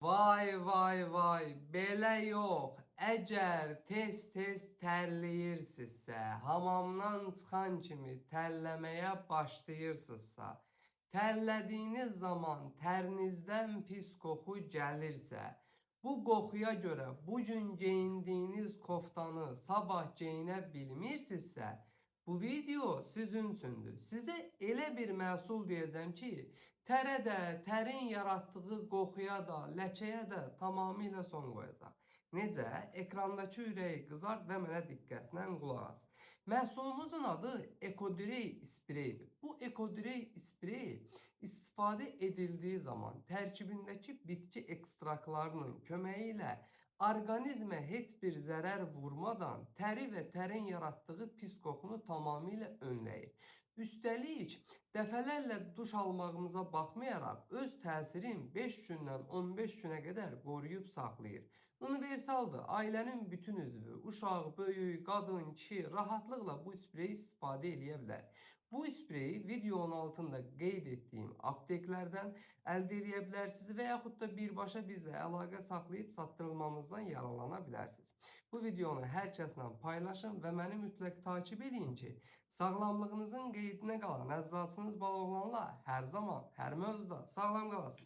Vay vay vay, belə yox. Əgər tez-tez tərləyirsinizsə, hamamdan çıxan kimi tərləməyə başlayırsınızsa, tərlədiyiniz zaman tərinizdən pis qoxu gəlirsə, bu qoxuya görə bu gün geyindiyiniz koftanı sabah geyinə bilmirsinizsə, bu video sizin üçündür. Sizə elə bir məhsul deyəcəm ki, tərə də, tərin yaratdığı qoxuya da, ləkəyə də tamamilə son qoyacaq. Necə? Ekrandakı ürəyi qızart və mənə diqqətlə qulaq as. Məhsulumuzun adı Ekodrey spreydir. Bu Ekodrey spreyi istifadə edildiyi zaman tərkibindəki bitki ekstraktlarının köməyi ilə orqanizmə heç bir zərər vurmadan təri və tərin yaratdığı pis qoxunu tamamilə önləyir. Üstəlik, dəfələrlə duş almağımıza baxmayaraq öz təsirini 5 gündən 15 günə qədər qoruyub saxlayır. Universaldır. Ailənin bütün üzvü, uşaq, böyük, qadın, kişi rahatlıqla bu spreyi istifadə edə bilər. Bu spreyi videonun altında qeyd etdiyim apteklərdən əldə edə bilərsiniz və yaxud da birbaşa bizlə əlaqə saxlayıb çatdırılmamızdan yararlana bilərsiniz. Bu videonu hər kəslə paylaşın və məni mütləq takip edin ki, sağlamlığınızın qeydinə qalan əzzasınız bal oğlanla hər zaman, hər mövzuda sağlam qalasınız.